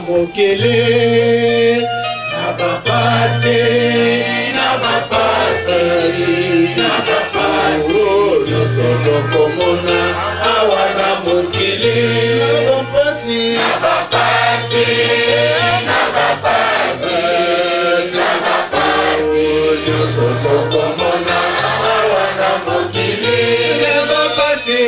Mokele na bapase nyonso tokomona awa na mokele na bapase nyonso tokomona awa na mokele na bapase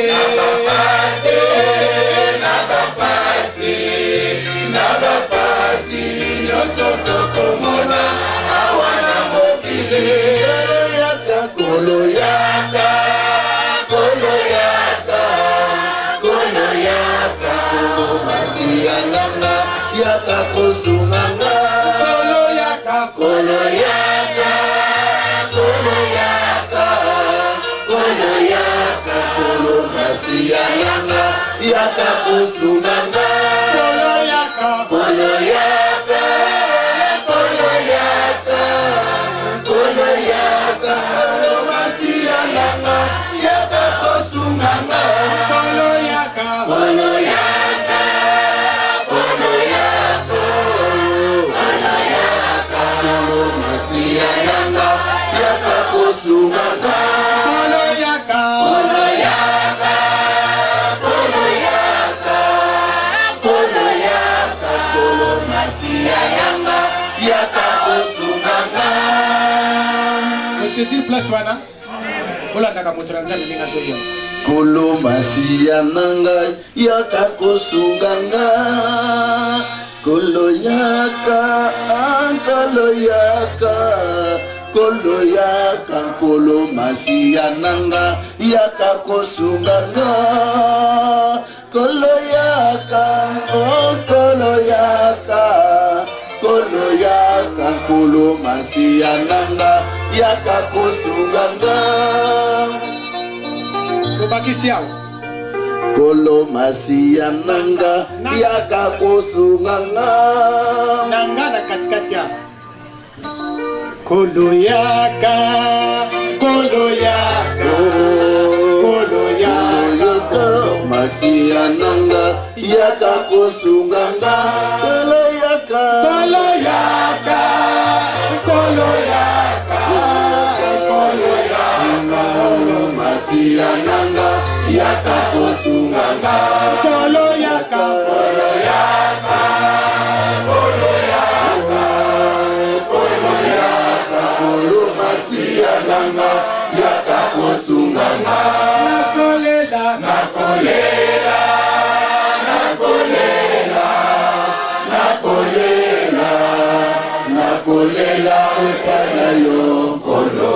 Kolomasiya nanga yaka kosunganga koloyaka kolomasiya nanga yaka kosunganga koloyaka kolomasiya nanga yaka kosunganga kolomasiya nanga yaka kosunganga nangana katikati ya koloyaka masiya nanga yaka kosunganga koloyaka masiya nanga yaka kosunganga koloyaka masiya nanga yaka kosunganga nakolela upana yo kolo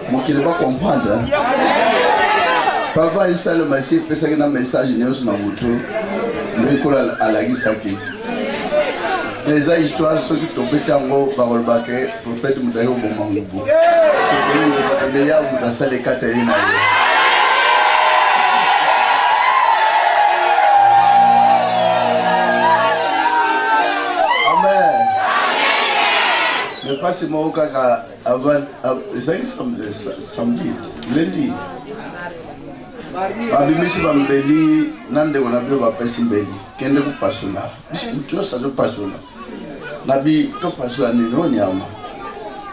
Moi qui ne va comprendre. Papa, il s'est le massif, il fait un message, il est sur la moto. Il à la guisaki. Les histoires sont qui tombent en haut par le baquet, prophète Moutaïo Bomangou. Il y a un salle de Catherine. Amen. Mais pas si moi avant, samedi, lundi. Abimisi bambeli nande on a bien bapesi mbeli kende ku pasula biso ça se pasula nabi to pasula ni no nyama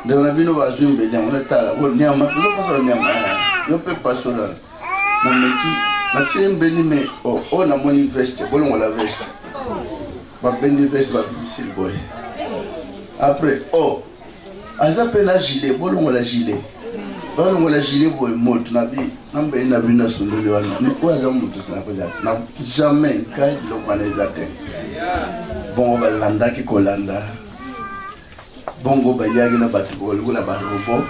de na bino bazwi mbeli on etala o nyama no pasula nyama no pe pasula na meki na tiembeli me o na moni veste bolongo la veste ba bendi veste ba bimisi boy après azape na gilet bolongo la gilet. Bon, la gilet pour le mot, tu n'as pas na sunduli wana. Ni kwa za mtu tunakoza. Na jamais kai lo manezate. Bongo balanda ki kolanda. Bongo bayagi na batu ko la barobo.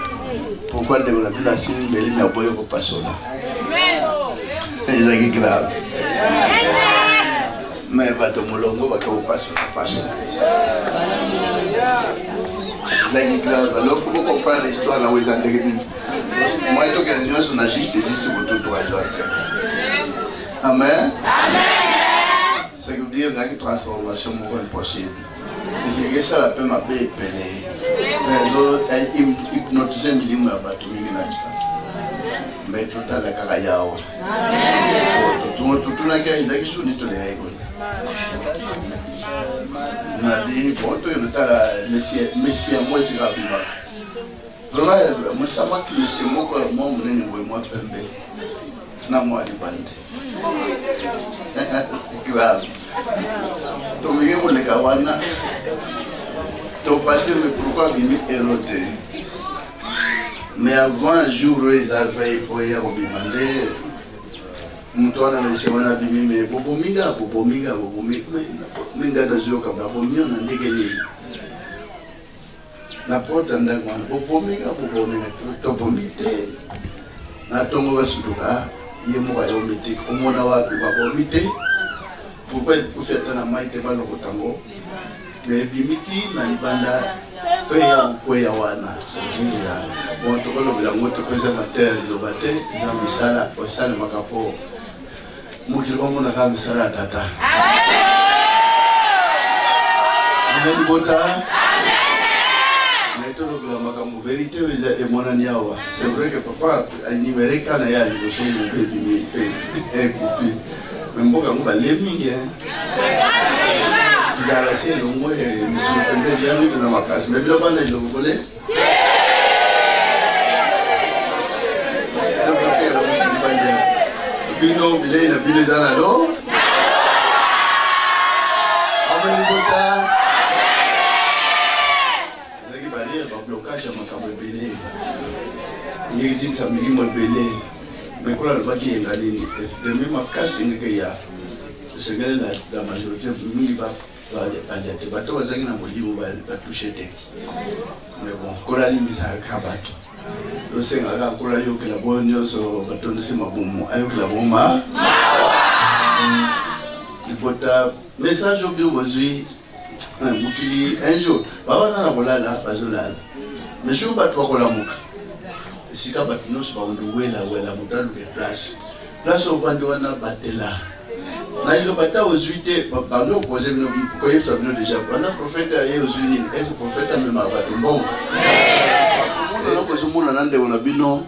Pourquoi de la bila sini mbeli na boyo ko pasola. C'est grave. Mais batu molongo ba ko pasola. C'est grave. Alors faut comprendre l'histoire là où ils ont dérivé. Moi, je suis venu sur la justice pour tout le monde. Amen. C'est que dire que la transformation est possible. Je ça la paix m'a bien épelé. Les autres, ils hypnotisent un million de bateaux. Mais tout à la carayao. Tout le monde qui est sur les on a dit, bon, tu es Messie, moi, c'est rapidement. Vraiment, moi, ça m'a dit, c'est moi qui moi, pembe. Na moi, du bande. C'est grave. Donc, il y a les gawana. Donc, passé, mais pourquoi bimi éroté? Mais avant un jour, ils avaient pour y aller demander. Mutwana mesiwana bimi me bobominga minga dazo kamba bomio na ndegeli na porta ndangwana bobominga to bomite na tongo basuduka yemo wa yomite omona wa bomite pourquoi ufeta na maite baloko tango me bimiti na libanda kweya wana sadia bon to kolo bilango to pesa mater do bate za misala osala makapo mukiri mona kama misala tata amen bota mais to lo makamu vérité et mon aniawa c'est vrai que papa numérique na ya le son de bébé et coupi mais mboka ngoba lemingi Jara c'est le mot et monsieur Pende bien vu dans ma case mais bien bande je vous voulez Bino bilé na bilé dans la l'eau Amen bota Zaki bali ba blocage ma kambo belé Ngezi sa milimo belé mais quoi le baki ngali de même ma casse ngeke ya c'est que la majorité mingi ba tu vas tout à na molimo ba toucher te mais bon kola limbi sa kabato le senga ka kola yo que la bonne so batonde se mabumu ayo que la bomba il faut ta message au bureau aujourd'hui mukili un jour ba wana na kolala bazolala mais je ba to kola muka sika batino so ba ndwela wela mutalu de place au vando wana batela na il bata aux huit ba no poser no ko yebsa bino déjà on a prophète aye aux unis est ce prophète même ba tombo on a poser mon nande on a bino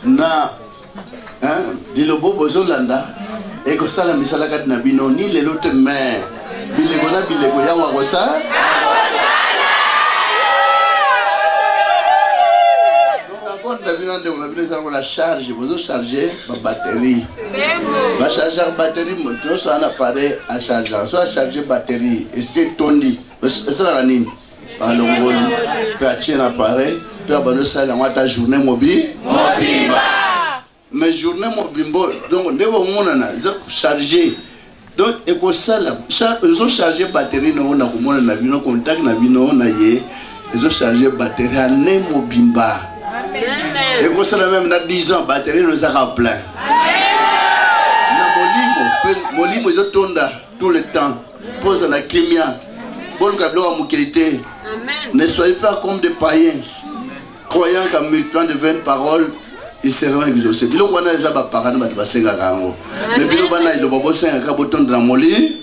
na dilo bobo zolanda e ko sala misala kat na bino ni le lote mais bilego na bilego ya wa kosa on a la charge, vous chargez la batterie. Va charger la batterie, soit un appareil à charger, soit charger la batterie. Et c'est tondi. C'est la ligne. Alors, on peut acheter un appareil, puis on ta journée mobile. Mais journée mobile, donc on a chargé. Donc, et pour ça, ils ont chargé la batterie, on a contact, ils ont chargé la batterie à Nemobimba. Et pour cela même, dans 10 ans, la batterie nous a plein. Molimo, ils tournent tout le temps. Pose dans la climat. Bonne cadeau à mon qualité. Ne soyez pas comme des païens, croyant qu'en multipliant de 20 paroles, ils seront exaucés. Bilo wana eza ba parano ba basenga kango. Mais bilo bana ilo babo senga ka boton na moli.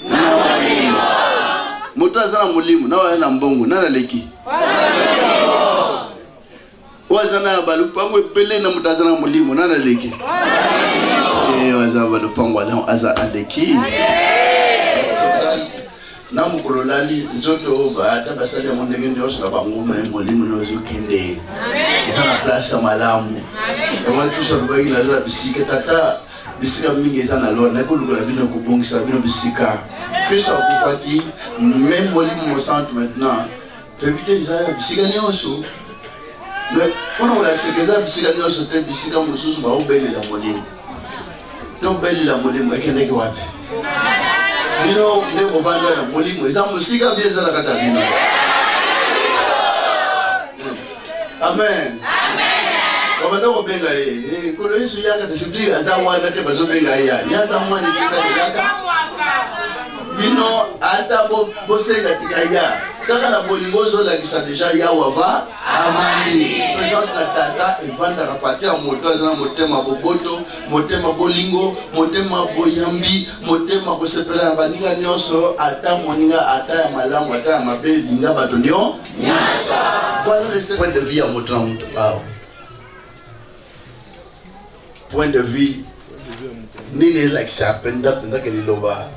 Moto azana molimo na wa na mbongo na leki. Wazana balupango epele na moto azana molimo na leki. Wazana balupango na aza aleki. Na mukolo lali nzoto baata basali ya mondenge nyoso na bangoma ya molimo nozo kende. Isa na place ya malamu. Kama tusa rubai la bisika tata bisika mingi isa na lona ko lukula bino ko bongisa bino bisika. Kristo akufaki même molimo mo centre maintenant. Tebite isa bisika nyoso. Mais on a sekeza bisika nyoso te bisika mususu ba obeli la molimo. Donc beli la molimo ekende ke wapi? Bino ne bovanda na molimo eza musika bieza la kata bino. Amen. Amen. Ko benga ko Yesu yaka de shudi azawana te bazobenga ya. Yaza mwana tika yaka. Bino ata bo senga tika ya. Kaka na bolingozo la kisa deja ya wava avandi. Présence na tata evanda kapatia moto azana motema boboto, motema bolingo, motema boyambi, motema kosepela na baninga nyoso ata moninga ata ya malamu ata ya mabe linga bato nyo. Voilà le point de vue à moto na moto. Point de vue nini la kisa penda ke liloba.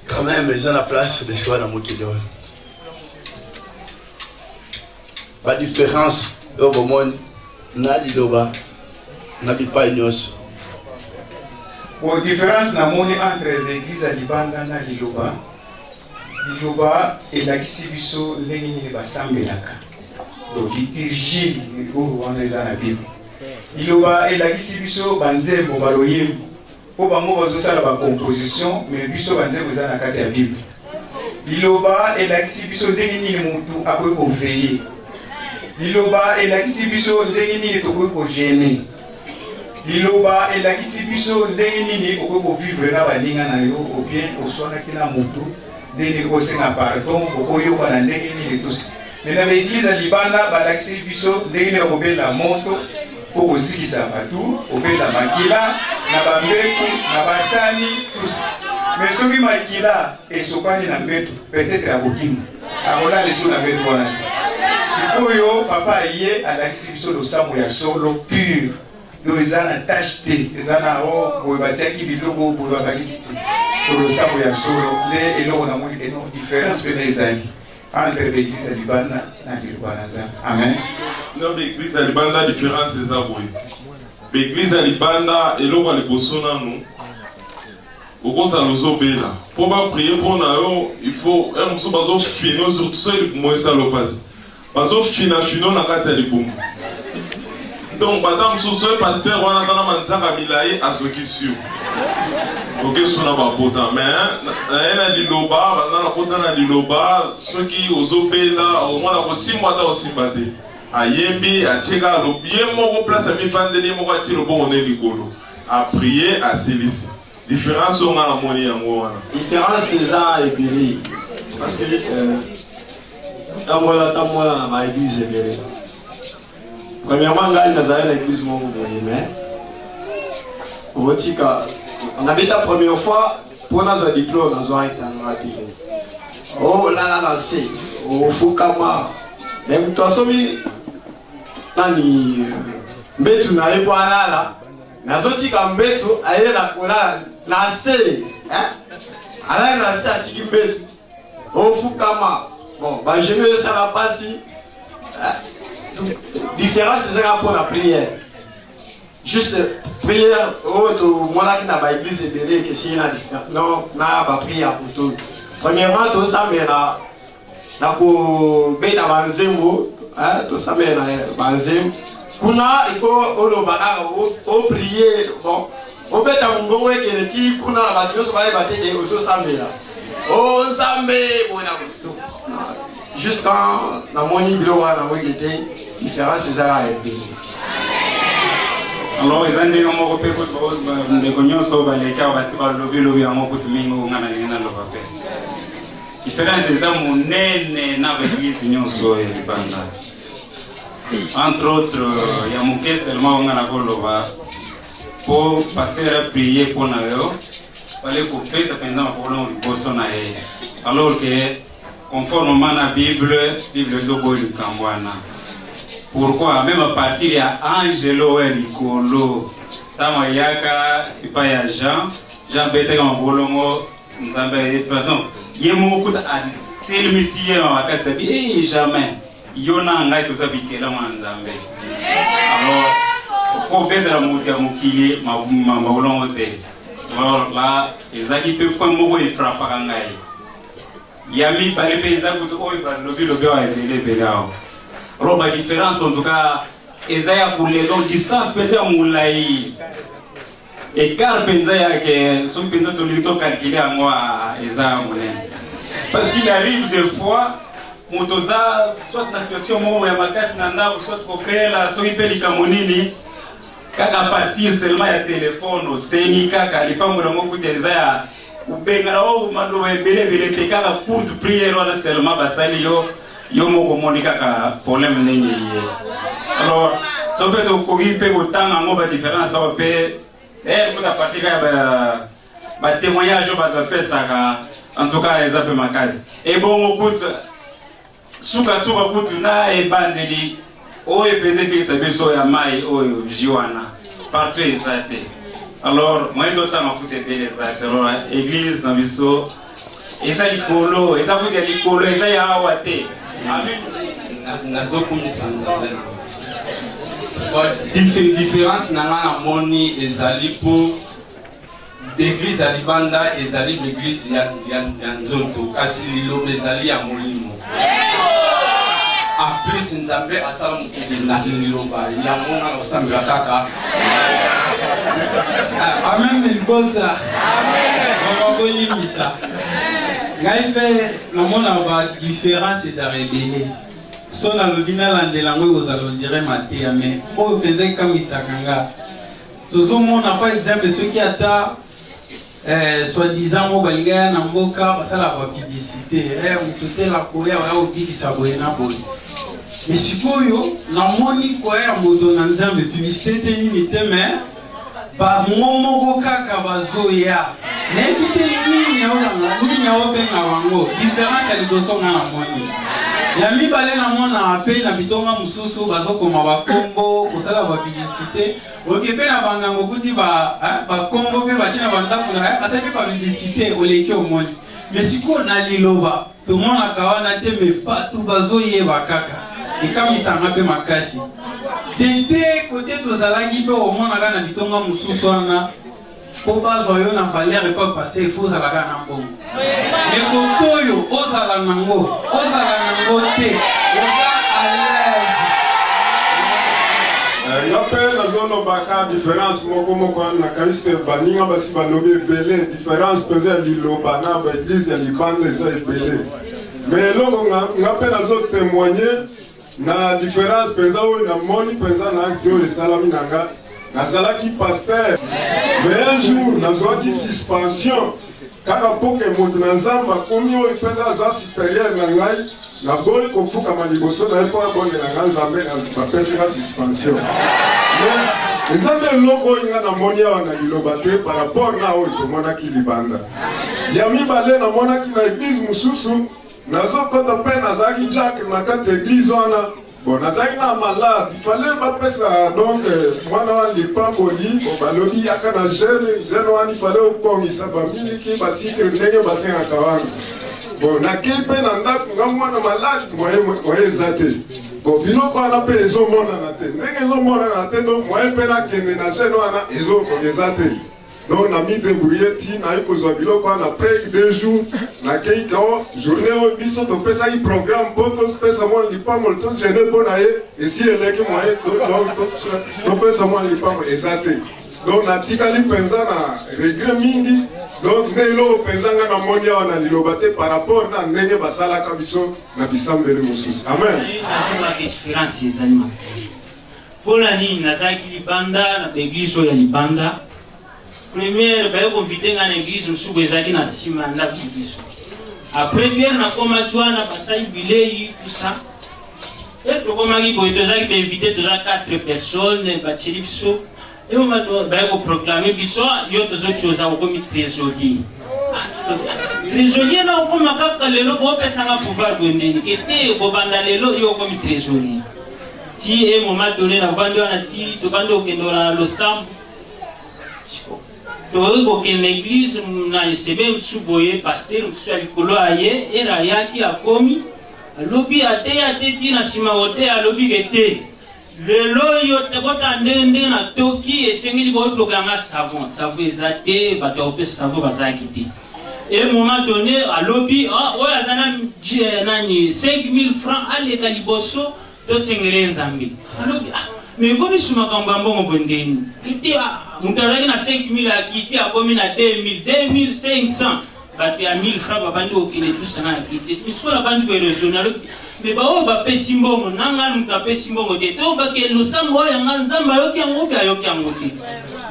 Quand même ils ont la place de choix dans moto. La différence au monde na liloba na bipa nyos. La différence na moni entre l'église à Libanda na liloba. Liloba et la kisibiso ndenge basambelaka. Donc liturgie o wana eza na Bible. Liloba et la kisibiso banzembo baloyembo. Po bango bazosala ba composition mais biso banzembo eza na kati ya Bible. Liloba et la kisibiso ndenge nini mutu akoyi ko veiller. Liloba elakisi biso ndenge nini tokoki ko gêner. Liloba elakisi biso ndenge nini okoki ko vivre na baninga na yo ou bien oswanaki na mutu ndenge nini kosenga pardon okoyoka na ndenge nini tosi. Mais na l'église ya Libanda balakisi biso ndenge nini okobela moto po kosikisa batu obela makila na bambetu na basani tous. Mais soki makila esopani na mbetu peut-être akokima akola leso na mbetu wana. Sikoyo papa yé à l'exhibition de samu ya solo pur. Nous ezana tachete, ezana o batiaki biloko bo bakisi. Pour samu ya solo le eloko na moni eno différence pe ezali entre l'église ya Libanda na Libanda za. Amen. Dans l'église ya Libanda différence eza boye. L'église ya Libanda eloko le bosona nous. Okoza lozobela. Pour ba prier pour na yo, il faut un muso bazo fino surtout ça il moisa lopazi. Bazo fina na kati ya libumu. Donc badam soso pasteur wana tana manzanga milaye azokisio. Ok sona ba pota mais na liloba bazana pota na liloba soki ozobela au mwana ko simba ta osimbate. Ayembi acheka lo bien moko place à mi vandeli moko atilo bon on est likolo. À prier à célisi. Différence on a la moni yango wana. Différence c'est ça et puis parce que tamola na ma église ebele. Premièrement ngai nazali na église moko boye mais otika on avait la première fois pour nazo diplôme nazo itanga ti. Oh là là c'est au fukama. Même toi somi nani mbetu na ebwana la nazo tika mbetu aye na kola na se ala na se atiki mbetu au fukama. Bon, bah je ne sais pas si différence c'est ça pour la prière. Juste prière au moi qui n'a pas église et belé que si na non na pas prière pour tout. Premièrement tout ça mais na ko beta banzembo tout ça mais na banzem kuna il faut olobaka au prier bon au beta mungo que ti kuna ba Dieu va battre et au samela. Oh Nzambe bona mutu. Juste quand la moni bilo wana wekete différence ezala et Alors les années on m'a repéré de cognos sur les cas basi ba lobby en moko tumingo ngana ngana loba pe. Différence des hommes nene na l'église nyonso ya libanda. Entre autres ya muke seulement ngana ko loba pour pasteur prier pour na yo. Fallait qu'on fait pendant pour nous bosso na e. Alors que conformément à la Bible zobo du Kambwana. Pourquoi même à partir de Angelo et Nicolo, Tamayaka, et pas Jean Bété en Bolongo, Nzambe, pardon, il y a beaucoup de tel monsieur dans la casse et jamais, Yona Ngai tout ça piqué là, Nzambe. Alors, faut faire la moitié à Moukili, ma Bolongo. Alors là, les acquis peuvent prendre beaucoup de frappes à Ngai. Il y a mis par les paysans qui ont le lobby a été les alors la différence en tout cas, Esaïa pour les longues distances peut-être moulai. Et car Penzaya que son pénal tout le temps calculé à moi Esaïa moulai. Parce qu'il arrive des fois, Motosa, soit la situation où il y a ma casse nanda, soit pour créer la soipeli kamonini, quand à partir seulement il y a téléphone, au Sénica, quand il parle de mon côté Esaïa, ou bien au Mando Belé, te kaka pour prier seulement basali yo. Yomo komonika ka problème nengi alors so peut to kogi pe otanga ngoba différence ça peut pour la partie ba témoignage ba faire ça en tout cas les appels makasi et bon écoute suka kutu na e bandeli o e peze bi sa biso ya mai o jiwana partout ezate alors moi d'autant écouter les alors église na biso eza likolo eza kutia likolo eza ya awate différence na moni ezali pour l'église ya libanda ezali l'église ya nzoto kasi liloba ezali ya molimo en plus nzambe asala mokili na liloba yango nga osambela kaka amen libota bakolimisa ngai mpe namona ba différence eza rebele so nalobi nalandela yango ekozala ondire mateya mais oyo mpenza ekamisaka nga tozomona par exemple soki ata soi-disant mo balinga ya na mboka basala bapiblicité moto tela koya oya obikisa boye na boye mais sikoyo namoni koya moto na nzambe publicité te nini te mais bango moko kaka bazoya nayebi te nini yaobenga bango différence ya liboso nga na moni ya mibale namona mpe na bitonga mosusu bazokoma bakombo kosala bapiblicité oke mpe na bangango kuti bakombo mpe batie na bandako na basali mpe bapiblicité oleki omoni mais sikoyo na liloba tomonaka wana te me bato bazoyeba kaka ekamisanga mpe makasi tete kote tozalaki mpe omonaka na bitonga mosusu wana po bazwa yo na valeur epa paster ifo ozalaka na mbongo mais kote oyo ozala nango te oza à l'aise ngape nazolobaka différence moko wana na kaiste baninga basi balobi ebele différence mpenza ya liloba na baeglise ya libanda eza ebele mais eloko ngape nazotémoigne na différence mpenza oyo namoni mpenza na acte oyo esalami na nga nazalaki pasteur mais un jour nazwaki suspension kaka mpoke moto na nzambe akomi oyo mpenza aza supérieur na ngai naboyi kofukama liboso na ye mpo abondela nga nzambe bapesaka suspension mais eza nde eloko oyo nga namoni awa na liloba te par rapport na oyo tomonaki libanda ya mibale namonaki na eglise mosusu nazokota mpe nazalaki jack na kati ya eglise wana bon nazalaki na malade ifale bapesa donc mwana wana lipamboli balobi yaka na jeune wana ifale okongisa bamiliki basikre ndenge basengaka wana bon nakei mpe na ndako nga mwana malade moye eza te bon biloko wana mpe ezomonana te ndenge ezomonana te donc moye mpe nakende na jeune wana eza te donc na mi débrouillé ti nayi kozwa biloko wana après 2 jours nakei kao journée oyo biso topesaki programme mpo topesa mwa lipamolo togene mpo na ye esi eleki moye topesa mwa lipamolo eza te donc natikali mpenza na regret mingi donc nde eloko mpenza nga namoni awa na liloba te par rapport na ndenge basalaka biso na bisambeli mosusu amen Pola nini nazaki libanda na église ya libanda. Première ba convité ngana église musubu ezaki na sima na église. Après pierre na koma kiwana basai bilei tout ça. Et to koma ki boy tozaki ba invité toza 4 personnes ba chiriso. Et on va ba proclamer biso yo tozochoza ko mi trésorier. Trésorier na koma kaka lelo ko pesa nga pouvoir bondeni kete ko banda lelo yo ko mi trésorier. Si et moment donné na vando na ti to bando kendora lo sam to go ke l'église na sebe suboye pasteur sur likolo aye era yaki akomi alobi ate ti na sima hote alobi gete lelo yo te bota ndende na toki esengeli bo tokanga savon ezate bato pe savon bazaki te et moment donné alobi o azana nani 5000 francs ale kaliboso to sengele nzambi alobi mais comme je m'en bon bondeni iti mutazaki na 5000 akiti akomi na 2500 bati a 1000 francs babandi okile tout ça na akiti misola bandi ko raisonner mais ba o ba pesi mbongo nanga muta pesi mbongo te to ba ke lusambo ya nzamba yoki yango ka yoki yango te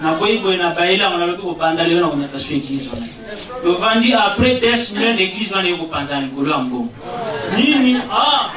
na boy na baila on a le ko banda le na ko nyata shu église on le vandi après 10 millions d'église on est ko panzani ko lambo nini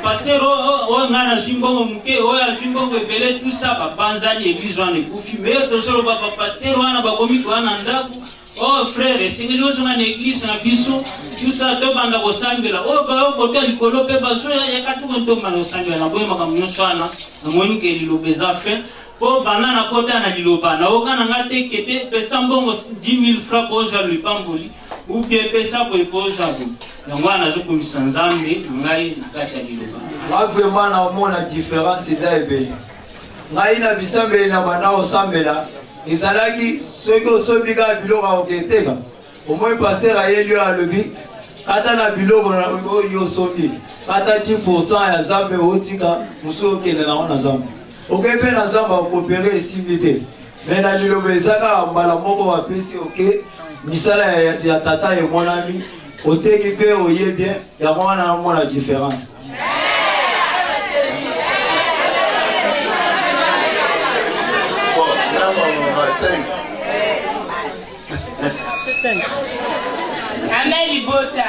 pasteur o ngana zimbongo muke o ya zimbongo ebele tout ça ba panzani église on est kufi mais to solo ba pasteur wana ba komi ko na ndaku oh frère singeli ozo na église na biso tout ça to banda ko sambela o ba ko to likolo pe baso ya katu ko to banda ko sambela na boy makamyo sana na moni ke lilobeza fait po banana kota na liloba na okana ngate kete pesa mbongo 10000 francs pour jouer le pamboli ou bien pesa pour posa bu ngwana zo kumisa nzambe ngai na kata liloba wa vraiment na mona différence eza ebele ngai na bisambe na bana osambela ezalaki soki osobika biloko oketeka au moins pasteur ayeli alobi kata na biloko na yo sobi kata 10% ya zambe otika muso okende na zambe ok pe na zamba coopérer simité mais na liloba ezaka mbala moko bapesi ok misala ya tata et mon ami oteki pe oye bien ya mwana na mona différence Amen libota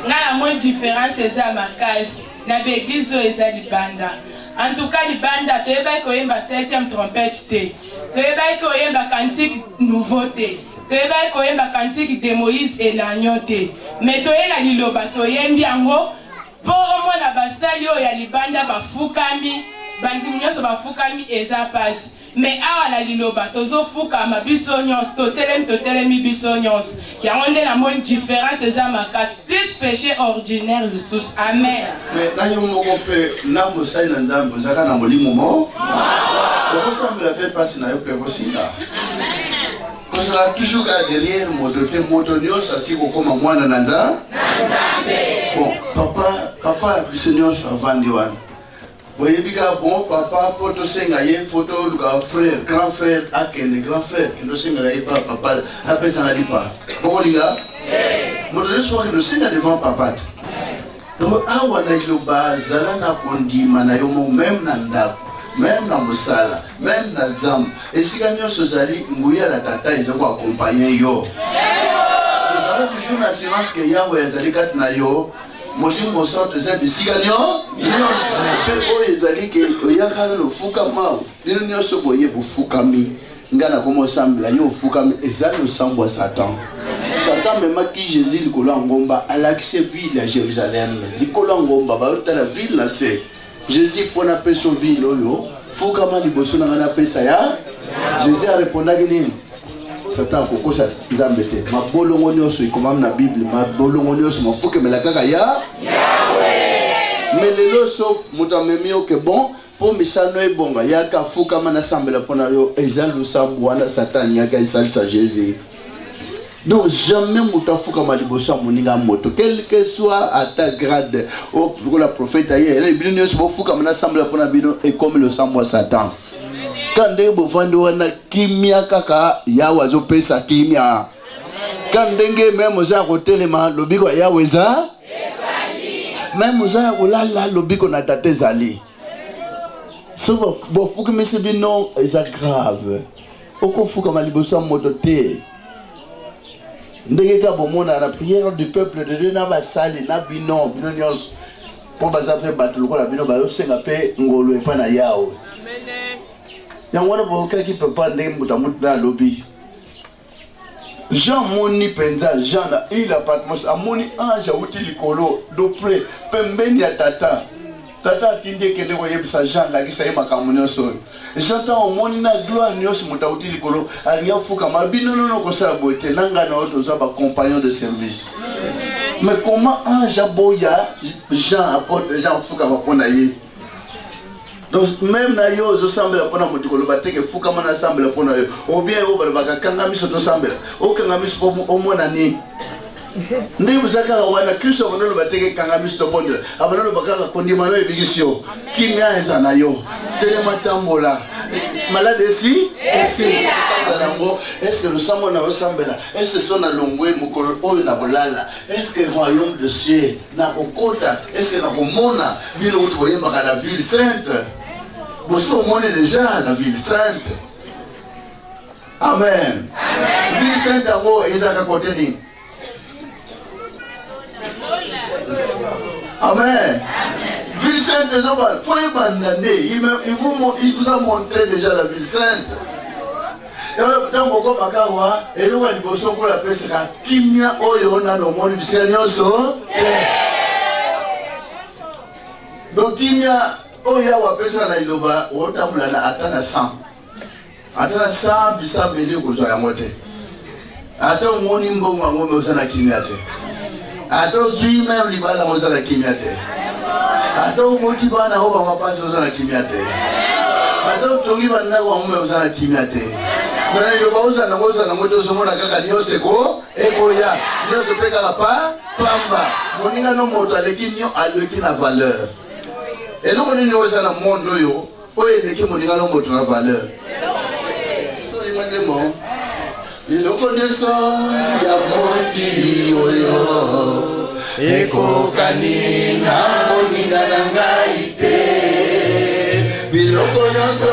na la moins différence eza makasi na begizo eza libanda. En tout cas libanda toyeba koyemba 7e trompette te. Toyeba koyemba cantique nouveauté. Toyeba koyemba cantique de Moïse et l'agneau te. Mais toyela liloba toyembi yango po omona basali oyo ya libanda bafukami bandi nyonso bafukami eza pasi. Mais awa la liloba tozo fukama biso nyonso totelemi biso nyonso yango nde na moni différence eza makasi plus péché ordinaire lisusu amen. Mais na yo moko pe na mosali na nzambe ozaka na molimo mo okosambela pe pasi na yo pe kosinga kozala toujours ka derrière moto te moto nyonso asi kokoma mwana na nzambe. Bon papa biso nyonso avandi wana boyebika bon papa poto senga ye photo luka frère grand frère akende grand frère kendo senga ye papa apesa na dipa bolinga moto nyonso wakendo senga devant papa te donc awa na iloba zala na kondima na yo mo même na ndako même na mosala même na zambe esika nyonso zali nguya la tata eza ko accompagner yo ezala toujours na silence que yawe ezali kati na yo molimo sorte za bisika nyonso pe oyo ezali ke oyakala lofukama lino nyonso boye bofukami ngana komo sambela yo ofukami eza losambo ya satan memaki jésus likolo ya ngomba alakise ville ya jérusalem likolo ya ngomba bayotala ville na se jésus mpona peso ville oyo fukama liboso na nga napesa ya jésus arepondaki nini satan kokosa nzambe te mabolongo nyonso ekomami na bible mabolongo nyonso mafukemela kaka ya mais lelo so moto amemi oke bon mpo misano ebonga yaka afukama nasambela mpona yo eza losambo wana satan yaka esalisa jésus. Donc jamais moto afukama liboso ya moninga moto quel que soit à ta grade pour la prophète aye bino nyonso bofukama nasambela mpona bino ekomi losambo ya satan. Kande bofandi wana kimia kaka yawe azopesa kimia kandenge même oza kotelema lobiko yawe eza même oza kolala lobiko na tata ezali so bofuka misi bino eza grave okofuka maliboso ya moto te ndenge ka bomona la prière du peuple de Dieu na basali na bino nyonso po baza mpe bato lokola bino bayosenga mpe ngolo epai na yawe yango wana bokaki pepa ndenge moto amuti na alobi Jean moni penza Jean na il appartement amoni ange awuti likolo dopre pembeni ya tata atindi ekende koyebisa Jean lakisa ye makambo nyonso Jean ta omoni na gloire nyonso moto awuti likolo alingi afukama bino nono kosala boye te na ngai na yo toza bacompagnon de service mais comment ange aboya Jean apôtre Jean afukama mpo na ye donc même na yo ozosambela mpona moto koloba teke fukama na sambela mpona yo obien yo balobaka kanga miso tosambela okanga miso mpo omona nini ndenge bozakaka wana kristo abanoloba teke kanga miso tobondela abanoloba kaka kondima no ebikisi yo kimia eza na yo telema tambola malade esi yango est-ce que losambo na osambela est-ce so na longwe mokolo oyo na bolala est-ce que royaume de cieux na kokota est-ce que na komona bino kutu boyembaka la ville sainte boso omoni déjà la ville sainte amen ville sainte yango ezaka kote nini amen ville sainte ezobala po yebanda nde il vous a montré déjà la ville sainte ntango okomaka awa eloko ya liboso okola pesaka kimia oyo nano omoni bisika nyonso donc kimia oyo awa apesaka na liloba otambola na ata na 100 bisambeli okozwa yango te ata omoni mbongo yango me oza na kimia te ata ozwi meme libala yango oza na kimia te ata oboti bana oyo bango pasi oza na kimia te ata otongi bandako yango me oza na kimia te Mena liloba oza nango te ozomona kaka nyonso ekoya nyonso mpe kaka pamba moninga no moto aleki na valeur eloko nini oza na monde oyo oyo eleki moninga no moto na valeur soyimandemo biloko nyonso ya mokili oyo ekokani na moninga na ngai te biloko nyonso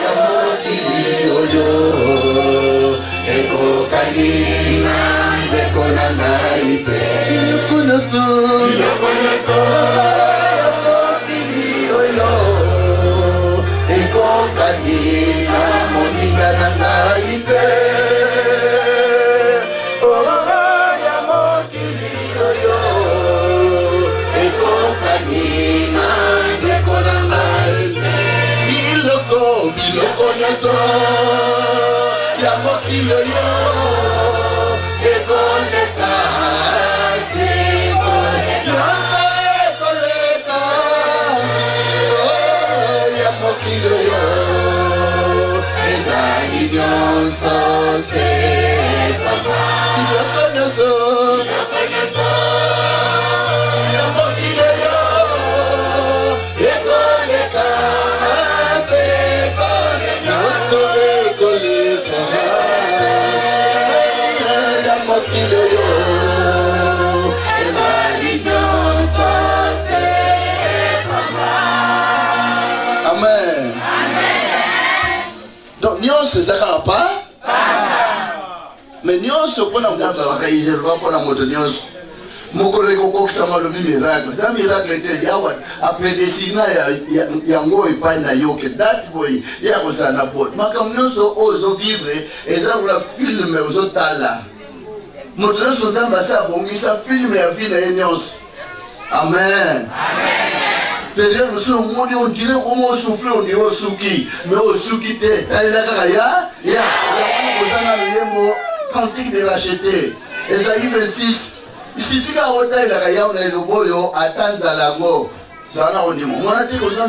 ya mokili oyo ekokani na ndeko na ngai te biloko nyonso ya mokili oyo ekokani na moninga na ngai te ya mokili oyo ekokani na ndeko na ngai te biloko nyonso ya mokili oyo ekoleka siko nyonso ekoleka ya mokili oyo ezali nyonso sepama biloko nyonso ya mokili oyo ekoleka Amen. Donc nyonso ezaka pa mais nyonso mpona moto akaizerva mpona moto nyonso mokolo ekokokisa malobi miracle eza miracle te yawa apredestina yango epai na yo ke date boye ye akosala na bote makambo nyonso oyo ozovivre eza lokola filme ozotala moto nyonso nzambe asi abongisa filme ya vi na ye nyonso amen peut-être mosusu omoni ondire komo osufre ondire osuki mais osuki te talela kaka ya oza na luyembo cantique de racheté ezalaki 26 isifika kotalelaka yawu na elobo oyo ata nzala yango zala na kondima omona te koza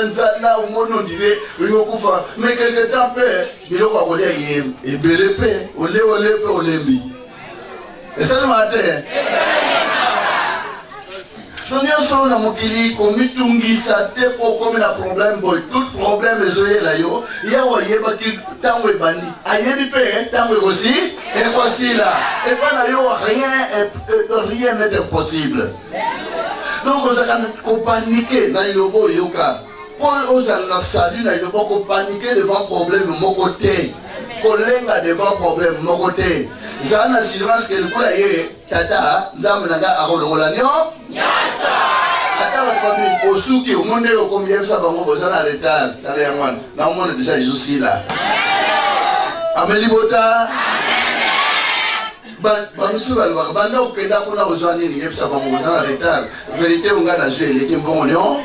nzala omoni ondire olingi okufa mais quelque temps mpe biloko ya kolia ye ebele mpe ole mpe olembi esalemaka te so nyonso na mokili komitungisa te po okomi na problème boye tout problème ezoyela yo yawe ayebaki ntango ebandi ayebi mpe ntango ekosila epa na yo rien n'est impossible donc ozaka kopanike na liloba oyoka Pour aux salut, il ne faut pas paniquer devant problème de mon côté. Kolenga devant problème de mon côté. J'ai une assurance que le coup là, tata, Zamanaga a relogolagnon. Tata va pas au sou qui au monde au combien ça va me poser en retard. Allez, moi, là, on est déjà ici là. Amélie Bota. Banusu alwa banda ukenda kuna uzwani ni yepsa ba muzana retard vérité ungana zwe leki mbongo nyo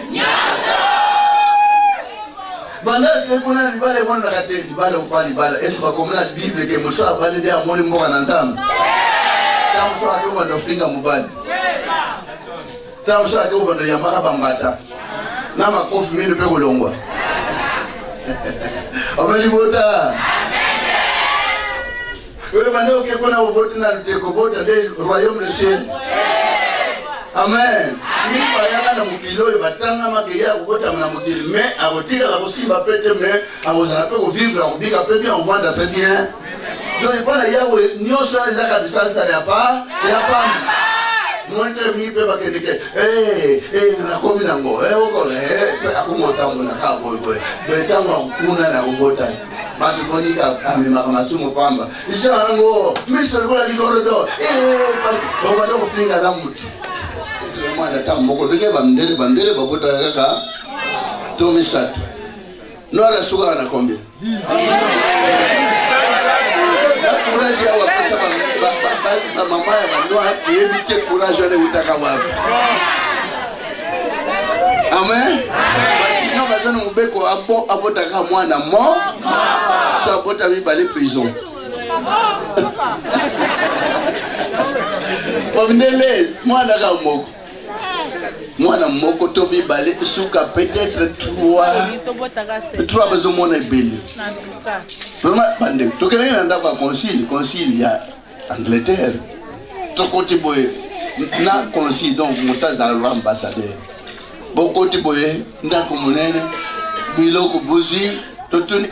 banda ke kuna libale mona kate libale upali bala esi ba komuna bible ke muso abale dia moni mboka na nzambe tamso ake ubanda flinga mubali tamso ake ubanda yamaka bambata na makofi mimi pe kulongwa Amélie Bota. Vous avez dit que vous avez voté dans le royaume de ciel. Amen. Ni bayaka na mukilo yo batanga makeya kubota na mukilo mais akotika la kosimba pete mais akozana pe ko vivre akobika pe bien on vendre pe bien. Donc pas na yawe nyoso za kabisa ça ya pa Monte mi pe bakendeke na komi na ngo okole akumota mona ka boy betanga kuna na kubota Matu konika kami makamasumo pamba. Ishango, Mr. Gola Ligorodo. Baba ndo kufinga na mtu. Mwana tamu moko denge bandere babuta kaka. Tomi satu. Nora suga na kombi. Courage ya wapesa ba mama ya bandoa yebite courage ale utaka wapi. Amen. Sinon bazana mubeko abotaka mwana mo so abota mibale prison Wabindele mwana moko to mibale suka peut-être trois besoin mona ebele vraiment bande tokele na ndako concile ya Angleterre tokoti boye na concile donc motaza l'ambassadeur Bokoti boye ndako munene biloko buzi totuni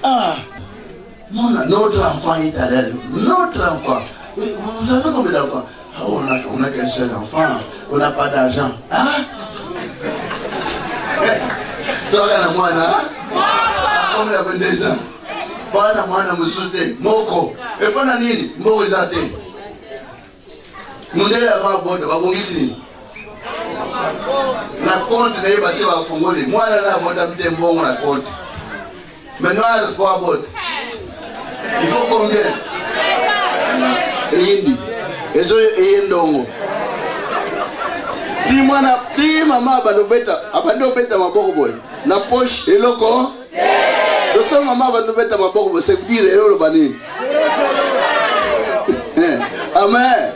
notre enfant est à l'aide. Notre enfant. Vous savez combien d'enfants? On a qu'un seul enfant. On n'a pas d'argent. Hein? Toi, on a combien de 22 ans? Pas mwana musute. Moko. Et pas na nini? Moko zate. Mundele avant bote. Babongisi. Na compte na yeba se bafungoli. Mwana na bote mte mbongo na compte. Maintenant, le poids bote. Il faut combien? Indi. Ezo eyendongo. Ti mwana ti mama abando beta maboko boy. Na poche eloko. Doso mama abando beta maboko boy, ça veut dire elolo banini. Amen.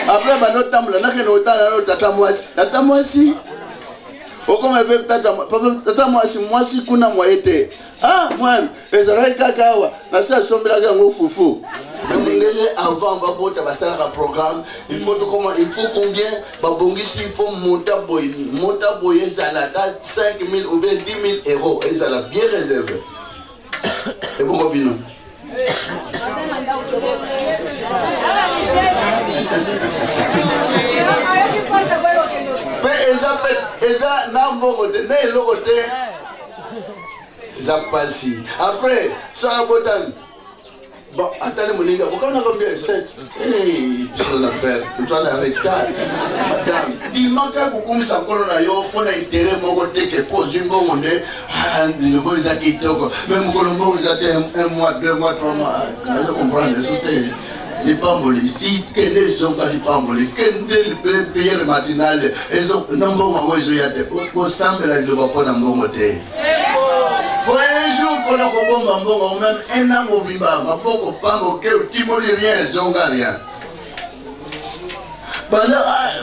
Après bando tambula nakeno otana no tata mwasi. Okoma vepe tata mwasi kuna mwaete. Mwana, ezarai kakawa, nasi asombela kango fufu. Mungele avant babota basala ka programme, il faut combien babongisi il faut monta boy ezala 5 000 ou bien 10 000 euros, ezala bien réservé. Et bon bino. Mais eza nambo de ne lokote. Zapasi. Après, ça a botan. Bon, attendez mon gars, pourquoi on a combien 7? Sur la paire, tu as la retard. Madame, dis-moi que vous ça corona yo pour l'intérêt mon côté que pose une bonne le boy qui toko. Même Colombo vous avez 1 mois, 2 mois, 3 mois. Vous comprenez les soutes. Les pambolis, si les gens pas les pambolis, les prières matinales, ils ont non bon moi ils ont été pour semble la de pas dans bon côté. Pour un jour pour la bombe bon même un an au bimba, ma poko pambo que timoli rien zongaria. Bana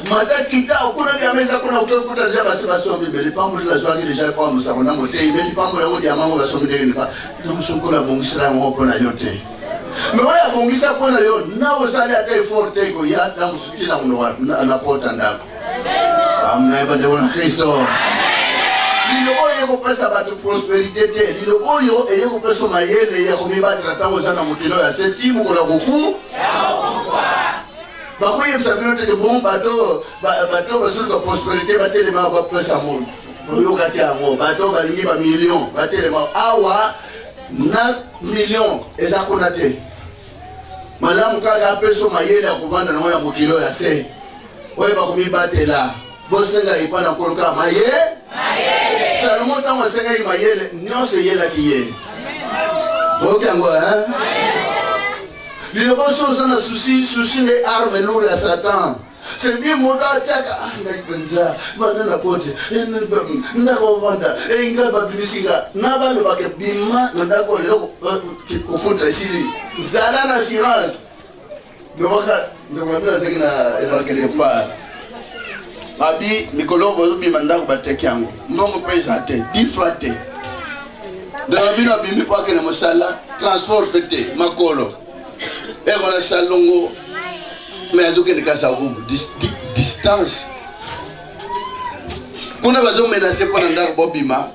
mata kita kuna dia meza kuna ukuta za basi basomi beli pambo la zwagi déjà pambo sa kuna mote beli pambo la modia mango basomi de pas. Donc sukula bongisira ngo kuna yote. Mais wala bongisa pona yo na osali ata effort ko ya ta musukila muno na pota ndako amen bande bona Kristo lilo oyo ko pesa ba prosperité te lilo oyo eye ko pesa mayele ya ko miba tratango sana mutilo ya setimu ko la goku ba ko yebsa bino te bon bato basulu ko prosperité ba tele ma ba pesa monde boyokaki yango bato balingi bamillion batelema awa na million eza kuna te malamu kaka apeso mayele ya kovanda nango ya mokilo ya se oyo bakomibatela bosenga epa na koloka salomo ntango asengaki mayele nyonso eyelaki ye boyoki yango liloba so oza na susi nde arme lourde ya satan c'est bien moto atiaka ngai mpenza banda na pote ndako ovanda ngai babibisinga na balobaka bima na ndako lelo kofuta esili zala na assurance dobaka ndokolabi azeki na quelque part babi mikolo bozobima ndako bateki yango mbongo mpe eza te 10 francs te ndana bino abimi po akende mosala transport mpe te makolo ekona salongo mais azokende kasa vubu distance kuna bazomenase mpo na ndako bobima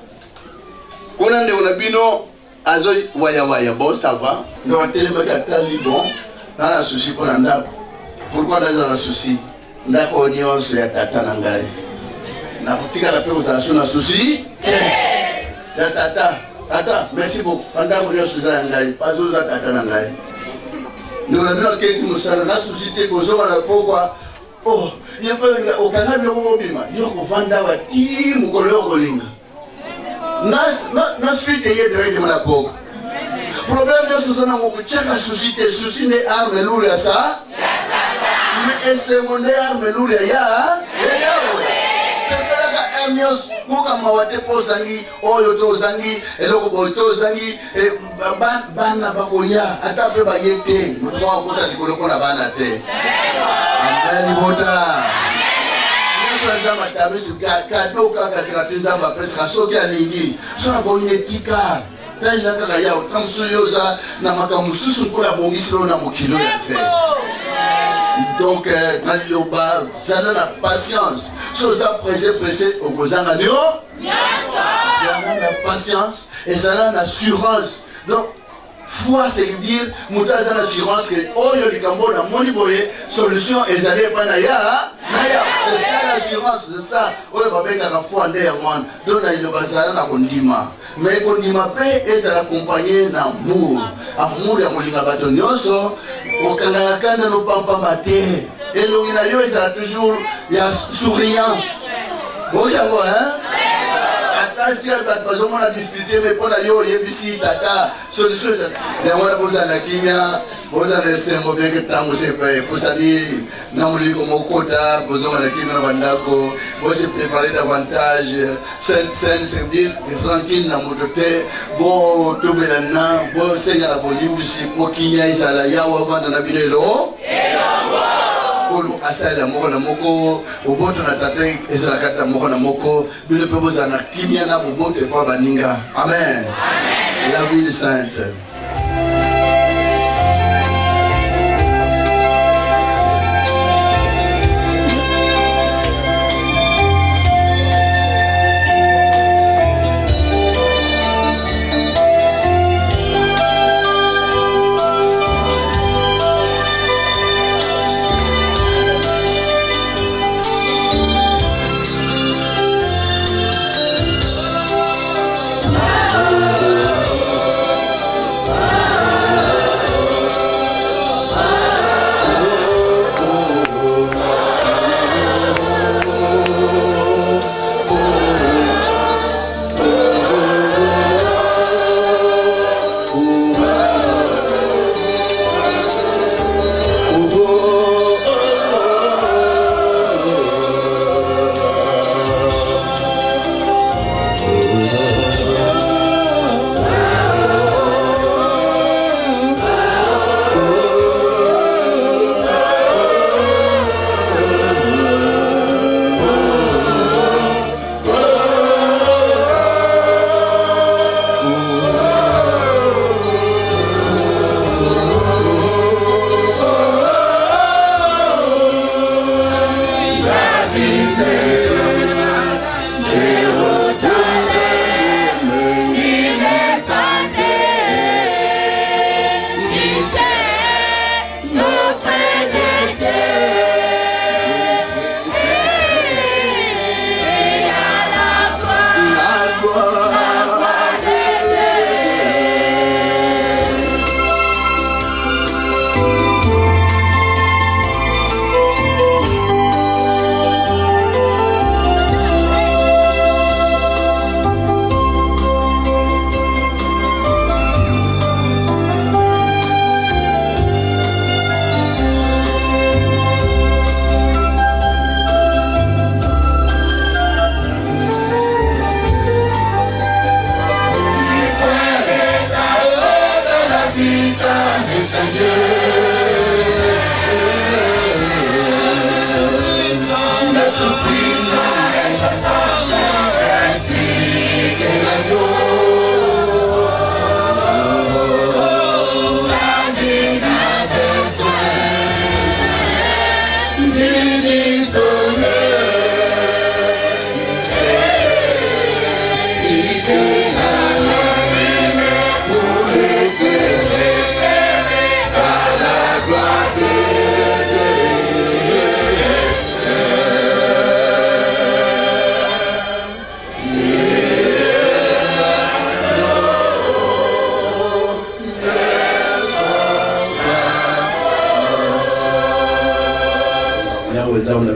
kuna ndeko na bino azo wayawaya bon ça va ndo atelemaki atali bon nana susi mpo na ndako pourquoi naza na susi ndako nyonso ya tata na ngai nakotikala mpe kozala so na susi ya tata merci beaucoup bandako nyonso eza ya ngai pazoza tata na ngai ndeko na bino aketi mosala na susi te kozonga na pokwa okanga biloko bobima yo kovanda wa ti mokolo yo kolinga na suite ye directement na pokwa problème nyonso oza nango kotiaka susi te susi nde arme lourde ya sa mais esengo nde arme lourde ya yawe sepelaka arme nyonso kokamawa te mpo ozangi oyo to ozangi eloko boyo to ozangi bana bakoya ata mpe baye te moto moko akota likolo mpo na bana te amen libota nyonso eza matabisi kado kaka gratuit nzambe apesaka soki alingi so nakoyine tika taila kaka yawe tamosu yo oza na makambo mosusu mpo ya bongisi lelo na mokilo ya se donc na liloba zala na patience so oza presse okozanga nio ezala na patience ezala na assurance donc foi c'est dire moto aza na assurance ke oyo likambo na moni boye solution ezali epai na ya c'est ça l'assurance c'est ça oyo babengaka foi nde yango wana donc na liloba zala na kondima mais kondima mpe ezala accompagné na amour ya kolinga bato nyonso okangaka kanda nopampamba te elongi na yo ezala toujours ya souriant boyi yango ata si bato bazomona difficulté mais mpo na yo oyebisi tata solution yango wana bozala kimia bozala esengo bieke ntango epusani na moliko mokota bozongana kimia na bandako bose préparer davantage sainte c'est dire tranquille na moto te botobelana bosengana bolimbisi mpo kinia ezala yawo avanda na bino elo kolo asalela moko na moko boboto na tata ezalaka ta moko na moko bino mpe bozala na kimia na boboto epa baninga amen la ville sainte.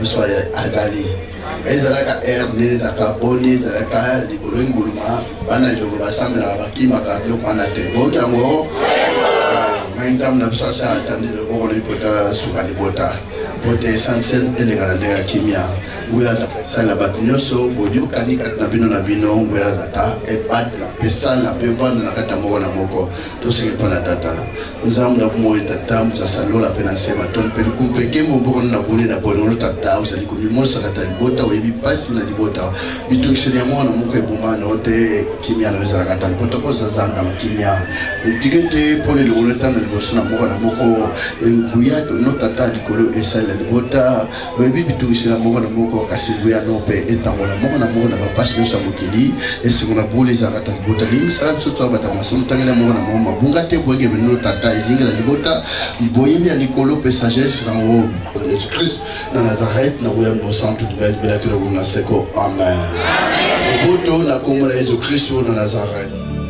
biso azali ezalaka air nene ezalaka boni ezalaka likolo enguluma bana lilobo basambelaka bakimaka biloko wana te boki yango ngai ntambo na biso asa atandi loboko na libota suka libota bote essentiel elengana ndenge ya kimia nguya atasala bato nyonso boyokani kati na bino nguya azata ebatela mpe sala mpe vanda na kati ya moko na moko tosenge mpa na tata nzambe na kumoyo tata mozasalola mpe na nsema toni mpe likumpe kembo mbokona na boli na bolingolo tata ozali komimosaka ta libota oyebi mpasi na libota bitungiseli ya mwana moko eboma na ote kimia na ezalaka ta libota kozazanga na kimia tike te mpo lelikolo etanda liboso na moko na moko nguya no tata likolo esali na libota oyebi bitungiseli ya moko na moko kasi nguya no mpe etangola moko na moko na bapasi nyonso ya mokili esengo na boli ezalaka ta libota limisala biso to abata masomo tangela moko na moko mabunga te boyeke bino tata ezingela libota boyebi ya likolo mpe sagesse nango Jésus Christ na Nazareth na nguya no santu tubelaki lobo na seko amen boto na kombo na Jésus Christ na Nazareth.